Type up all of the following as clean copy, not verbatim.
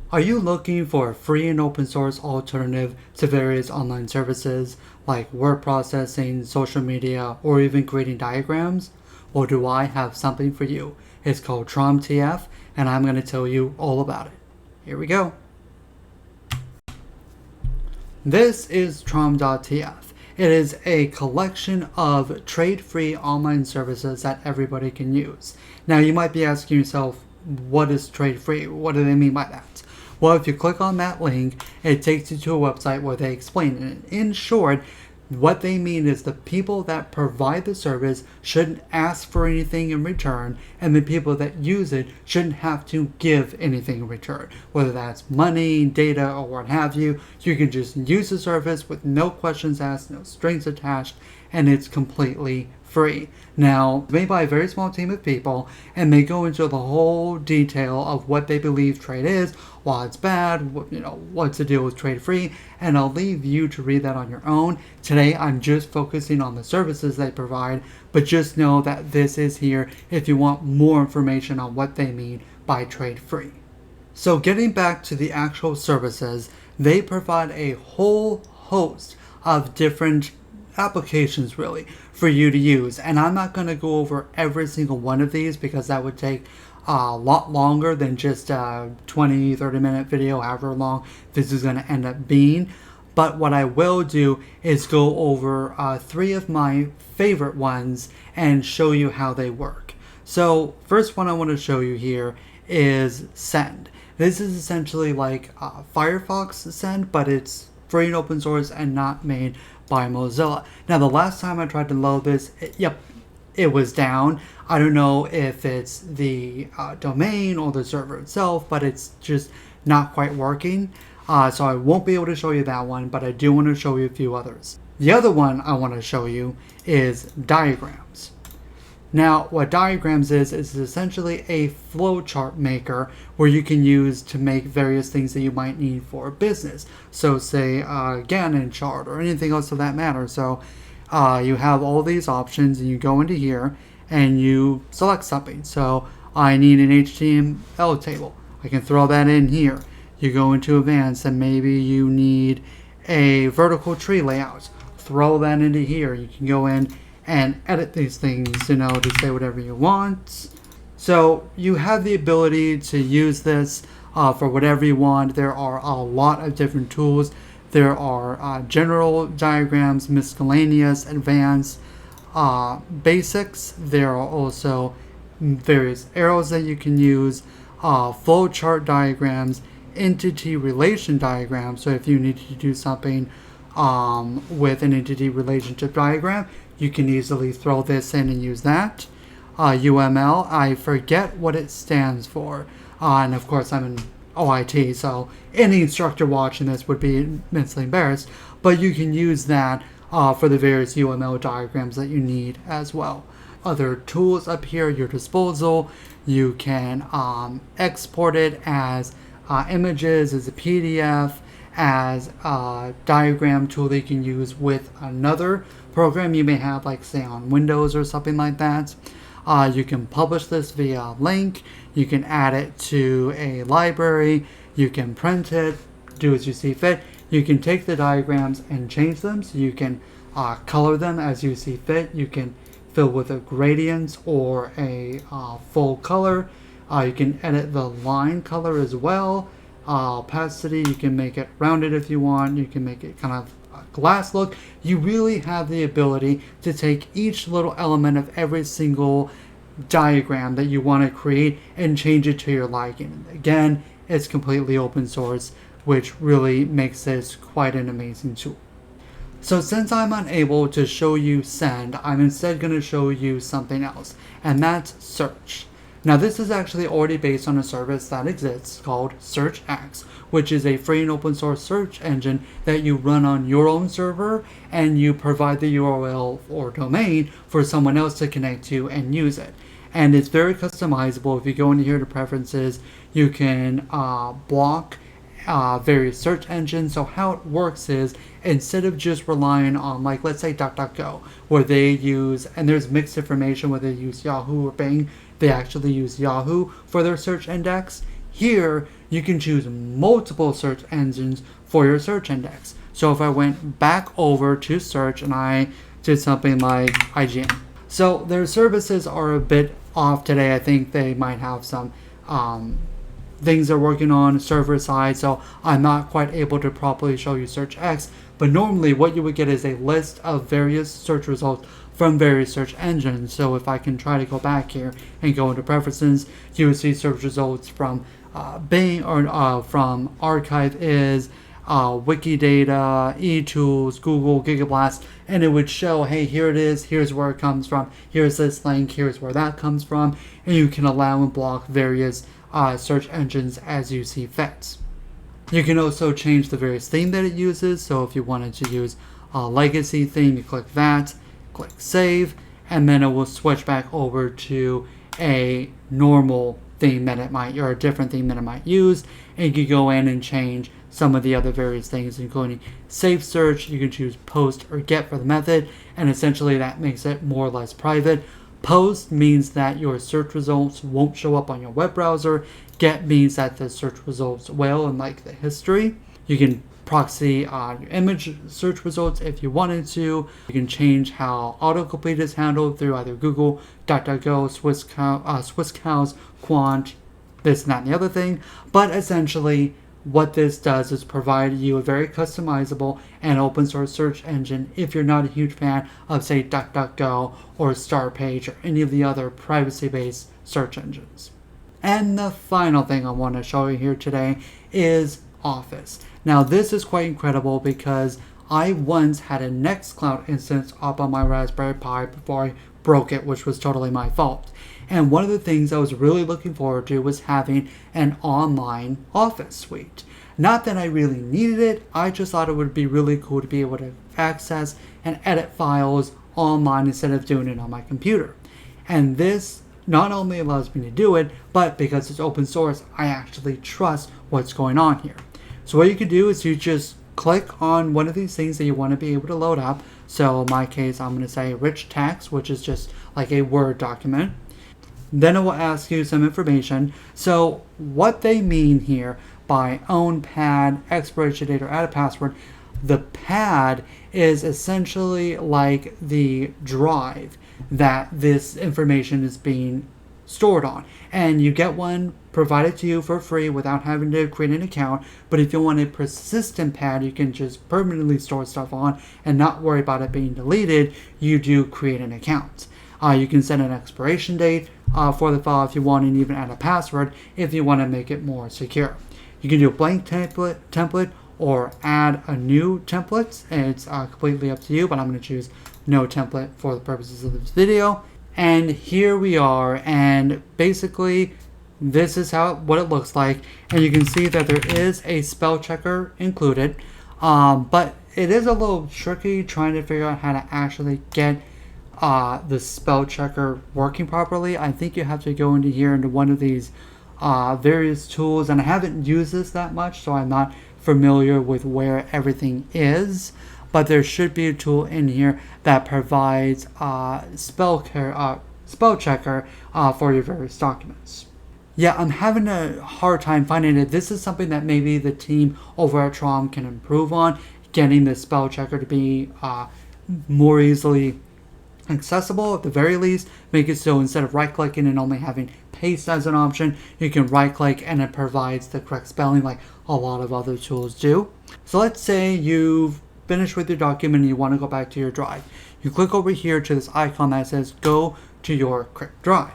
Are you looking for a free and open source alternative to various online services like word processing, social media, or even creating diagrams? Well, do I have something for you. It's called trom.tf, and I'm going to tell you all about it. Here we go. This is trom.tf. It is a collection of trade-free online services that everybody can use. Now, you might be asking yourself, what is trade-free? What do they mean by that? Well, if you click on that link, it takes you to a website where they explain it. In short, what they mean is the people that provide the service shouldn't ask for anything in return, and the people that use it shouldn't have to give anything in return. Whether that's money, data, or what have you, you can just use the service with no questions asked, no strings attached, and it's completely free. Now, made by a very small team of people, and they go into the whole detail of what they believe trade is, why it's bad, what's the deal with trade free, and I'll leave you to read that on your own. Today, I'm just focusing on the services they provide, but just know that this is here if you want more information on what they mean by trade free. So getting back to the actual services, they provide a whole host of different applications really for you to use, and I'm not going to go over every single one of these because that would take a lot longer than just a 20-30 minute video, however long this is going to end up being. But what I will do is go over 3 of my favorite ones and show you how they work. So first one I want to show you here is Send. This is essentially like Firefox Send, but it's free and open source and not made by Mozilla. Now, the last time I tried to load this, it was down. I don't know if it's the domain or the server itself, but it's just not quite working. So I won't be able to show you that one, but I do want to show you a few others. The other one I want to show you is Diagrams. Now, what Diagrams is essentially a flowchart maker where you can use to make various things that you might need for a business. So say a Gantt chart or anything else of that matter. So you have all these options and you go into here and you select something. So I need an HTML table. I can throw that in here. You go into Advanced and maybe you need a vertical tree layout. Throw that into here. You can go in and edit these things, to say whatever you want. So you have the ability to use this for whatever you want. There are a lot of different tools. There are general diagrams, miscellaneous, advanced, basics. There are also various arrows that you can use, flowchart diagrams, entity relation diagrams. So if you need to do something with an entity relationship diagram, you can easily throw this in and use that. UML, I forget what it stands for. And of course, I'm in OIT, so any instructor watching this would be immensely embarrassed. But you can use that for the various UML diagrams that you need as well. Other tools up here at your disposal. You can export it as images, as a PDF, as a diagram tool that you can use with another program you may have, like say on Windows or something like that. You can publish this via link. You can add it to a library. You can print it, do as you see fit. You can take the diagrams and change them. So you can color them as you see fit. You can fill with a gradient or a full color. You can edit the line color as well. Opacity, you can make it rounded if you want. You can make it kind of glass look. You really have the ability to take each little element of every single diagram that you want to create and change it to your liking. Again, it's completely open source, which really makes this quite an amazing tool. So since I'm unable to show you Send, I'm instead going to show you something else, and that's Search. Now, this is actually already based on a service that exists called SearchX, which is a free and open source search engine that you run on your own server, and you provide the URL or domain for someone else to connect to and use it. And it's very customizable. If you go into here to preferences, you can block various search engines. So how it works is, instead of just relying on, like, let's say DuckDuckGo, where they use, and there's mixed information whether they use Yahoo or Bing, they actually use Yahoo for their search index. Here, you can choose multiple search engines for your search index. So if I went back over to search and I did something like IGN. So their services are a bit off today. I think they might have some things they're working on server side, so I'm not quite able to properly show you search X. But normally what you would get is a list of various search results from various search engines. So if I can try to go back here and go into preferences, you would see search results from Bing or from Archive.is, Wikidata, eTools, Google, Gigablast, and it would show, hey, here it is, here's where it comes from, here's this link, here's where that comes from, and you can allow and block various search engines as you see fit. You can also change the various theme that it uses. So if you wanted to use a legacy theme, you click that, click save, and then it will switch back over to a normal theme that it might, or a different theme that it might use, and you can go in and change some of the other various things, including safe search. You can choose post or get for the method, and essentially that makes it more or less private. Post means that your search results won't show up on your web browser. Get means that the search results will, and like the history. You can proxy your image search results if you wanted to. You can change how autocomplete is handled through either Google, DuckDuckGo, Swisscows, Quant, this and that and the other thing. But essentially, what this does is provide you a very customizable and open source search engine if you're not a huge fan of, say, DuckDuckGo or Startpage or any of the other privacy-based search engines. And the final thing I want to show you here today is Office. Now this is quite incredible because I once had a Nextcloud instance up on my Raspberry Pi before I broke it, which was totally my fault. And one of the things I was really looking forward to was having an online Office suite. Not that I really needed it, I just thought it would be really cool to be able to access and edit files online instead of doing it on my computer. And this not only allows me to do it, but because it's open source, I actually trust what's going on here. So what you can do is you just click on one of these things that you want to be able to load up. So in my case, I'm going to say rich text, which is just like a Word document. Then it will ask you some information. So what they mean here by own pad, expiration date, or add a password, the pad is essentially like the drive that this information is being stored on. And you get one provided to you for free without having to create an account. But if you want a persistent pad you can just permanently store stuff on and not worry about it being deleted, you do create an account. You can set an expiration date for the file if you want, and even add a password if you want to make it more secure. You can do a blank template or add a new template. It's completely up to you, but I'm going to choose no template for the purposes of this video. And here we are, and basically this is what it looks like. And you can see that there is a spell checker included, but it is a little tricky trying to figure out how to actually get the spell checker working properly. I think you have to go into here into one of these various tools, and I haven't used this that much, so I'm not familiar with where everything is, but there should be a tool in here that provides spell checker for your various documents. Yeah, I'm having a hard time finding it. This is something that maybe the team over at Trom can improve on, getting the spell checker to be more easily accessible. At the very least, make it so instead of right-clicking and only having paste as an option, you can right-click and it provides the correct spelling like a lot of other tools do. So let's say you've finished with your document and you want to go back to your drive. You click over here to this icon that says go to your correct drive.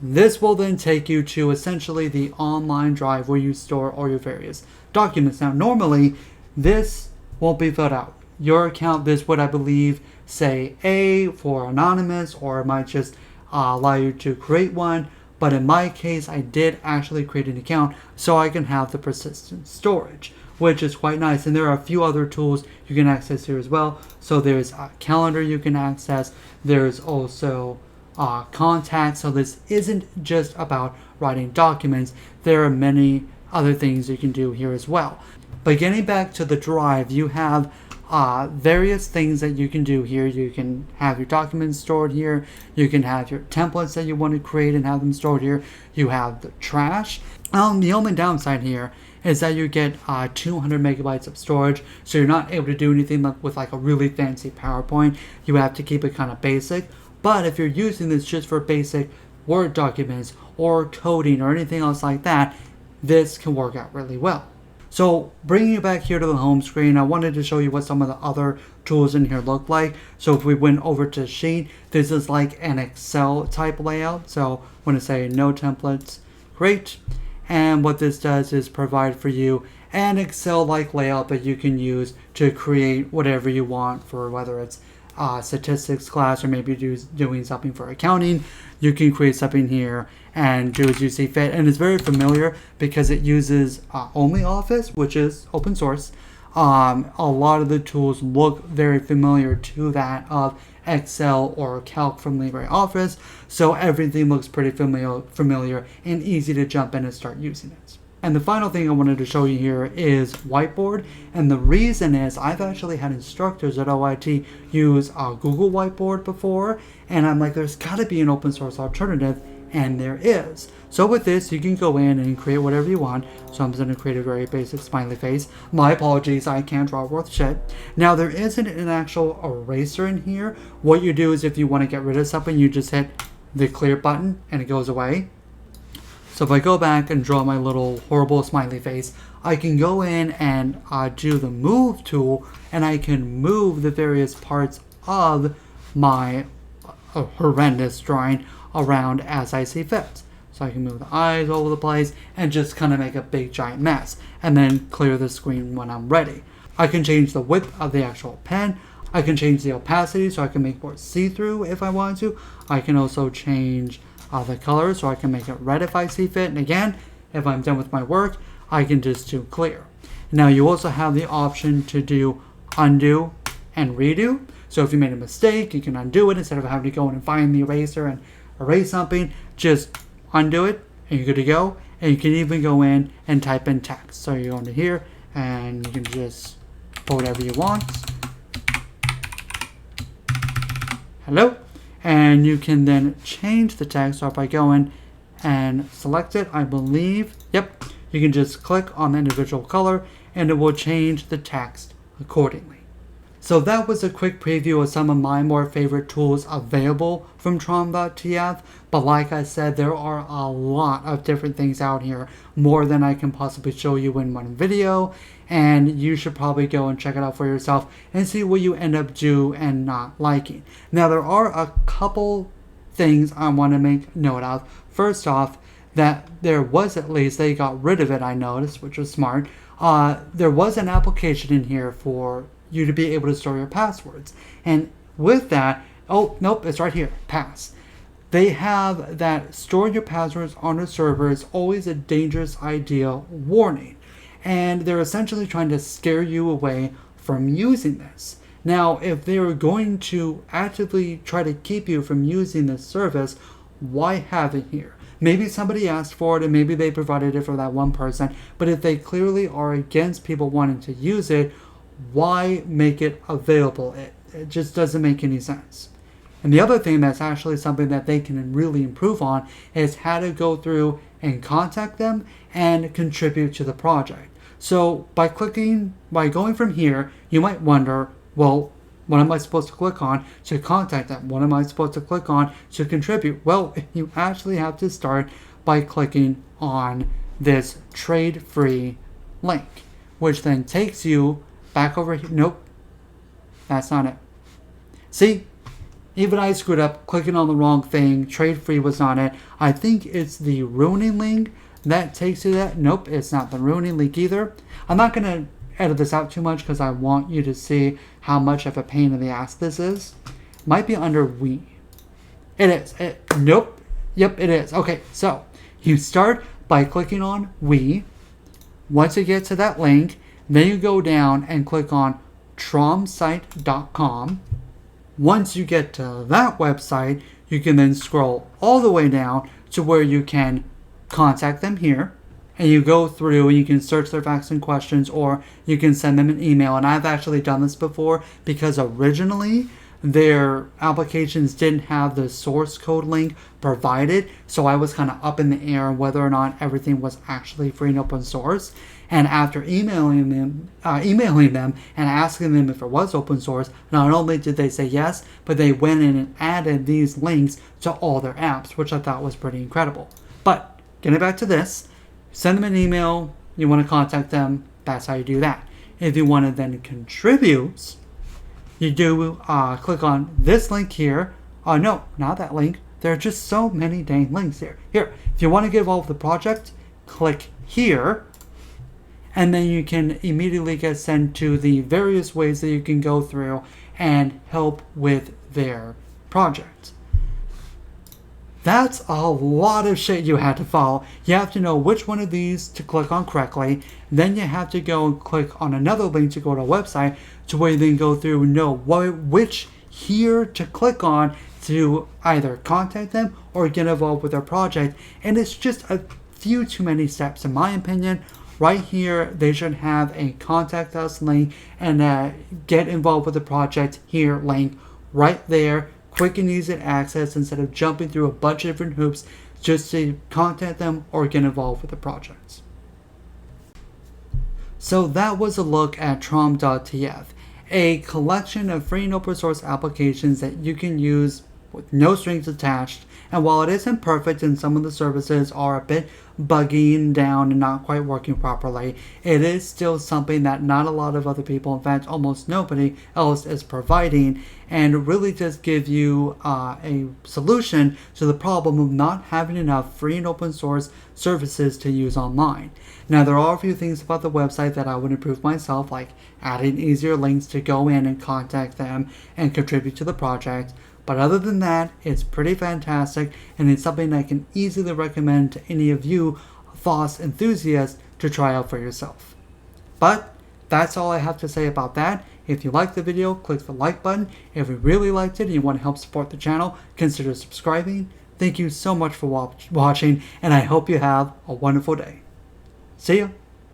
This will then take you to essentially the online drive where you store all your various documents. Now normally this won't be filled out. Your account, this would, I believe, say A for anonymous, or it might just allow you to create one. But in my case, I did actually create an account so I can have the persistent storage, which is quite nice. And there are a few other tools you can access here as well. So there's a calendar you can access. There's also contacts. So this isn't just about writing documents. There are many other things you can do here as well. But getting back to the drive, you have various things that you can do here. You can have your documents stored here. You can have your templates that you want to create and have them stored here. You have the trash. The only downside here is that you get 200 megabytes of storage, so you're not able to do anything with like a really fancy PowerPoint. You have to keep it kind of basic. But if you're using this just for basic Word documents or coding or anything else like that, this can work out really well. So bringing you back here to the home screen, I wanted to show you what some of the other tools in here look like. So if we went over to Sheet, this is like an Excel type layout. So when I say no templates, great. And what this does is provide for you an Excel-like layout that you can use to create whatever you want for, whether it's statistics class or maybe doing something for accounting. You can create something here and do as you see fit. And it's very familiar because it uses only Office, which is open source. A lot of the tools look very familiar to that of Excel or Calc from LibreOffice, so everything looks pretty familiar and easy to jump in and start using it. And the final thing I wanted to show you here is Whiteboard, and the reason is I've actually had instructors at OIT use Google Whiteboard before, and I'm like, there's got to be an open source alternative, and there is. So with this, you can go in and create whatever you want. So I'm just going to create a very basic smiley face. My apologies, I can't draw worth shit. Now there isn't an actual eraser in here. What you do is if you want to get rid of something, you just hit the clear button and it goes away. So if I go back and draw my little horrible smiley face, I can go in and do the move tool, and I can move the various parts of my horrendous drawing around as I see fit. So I can move the eyes all over the place and just kind of make a big giant mess and then clear the screen when I'm ready. I can change the width of the actual pen. I can change the opacity so I can make more see-through if I want to. I can also change the color so I can make it red if I see fit. And again, if I'm done with my work, I can just do clear. Now you also have the option to do undo and redo. So if you made a mistake, you can undo it instead of having to go in and find the eraser and erase something. Just undo it and you're good to go. And you can even go in and type in text. So you go into here and you can just put whatever you want. Hello. And you can then change the text. So if I go in and select it, I believe, yep, you can just click on the individual color and it will change the text accordingly. So that was a quick preview of some of my more favorite tools available from trom.tf, but like I said, there are a lot of different things out here, more than I can possibly show you in one video, and you should probably go and check it out for yourself and see what you end up doing and not liking. Now there are a couple things I want to make note of. First off, that there was, at least they got rid of it, I noticed, which was smart. There was an application in here for you to be able to store your passwords, and with that, oh nope, it's right here, pass. They have that store your passwords on a server is always a dangerous idea warning, and they're essentially trying to scare you away from using this. Now if they were going to actively try to keep you from using this service, why have it here? Maybe somebody asked for it and maybe they provided it for that one person, but if they clearly are against people wanting to use it, why make it available? It just doesn't make any sense. And the other thing that's actually something that they can really improve on is how to go through and contact them and contribute to the project. So by going from here, you might wonder, well, what am I supposed to click on to contact them? What am I supposed to click on to contribute? Well, you actually have to start by clicking on this TradeFree link, which then takes you back over here. Nope, that's not it. See, even I screwed up clicking on the wrong thing. TradeFree was not it. I think it's the ruining link that takes you to that. Nope, it's not the ruining link either. I'm not going to edit this out too much because I want you to see how much of a pain in the ass this is. Might be under we. It is. Nope. Yep, it is. Okay, so you start by clicking on we. Once you get to that link, then you go down and click on tromsite.com. Once you get to that website, you can then scroll all the way down to where you can contact them here. And you go through and you can search their facts and questions, or you can send them an email. And I've actually done this before because originally their applications didn't have the source code link provided, so I was kind of up in the air whether or not everything was actually free and open source. And after emailing them and asking them if it was open source, not only did they say yes, but they went in and added these links to all their apps, which I thought was pretty incredible. But getting back to this, send them an email, you want to contact them, that's how you do that. If you want to then contribute, you do click on this link here. Oh no, not that link. There are just so many dang links here. Here, if you want to get involved with the project, click here. And then you can immediately get sent to the various ways that you can go through and help with their project. That's a lot of shit you had to follow. You have to know which one of these to click on correctly. Then you have to go and click on another link to go to a website to where you then go through and know which here to click on to either contact them or get involved with their project. And it's just a few too many steps in my opinion. Right here, they should have a contact us link and get involved with the project here link right there. Quick and easy access instead of jumping through a bunch of different hoops just to contact them or get involved with the projects. So that was a look at trom.tf, a collection of free and open source applications that you can use with no strings attached. And while it isn't perfect and some of the services are a bit buggy and down and not quite working properly, it is still something that not a lot of other people, in fact almost nobody else, is providing, and really just give you a solution to the problem of not having enough free and open source services to use online. Now there are a few things about the website that I would improve myself, like adding easier links to go in and contact them and contribute to the project. But other than that, it's pretty fantastic, and it's something I can easily recommend to any of you FOSS enthusiasts to try out for yourself. But that's all I have to say about that. If you liked the video, click the like button. If you really liked it and you want to help support the channel, consider subscribing. Thank you so much for watching, and I hope you have a wonderful day. See ya!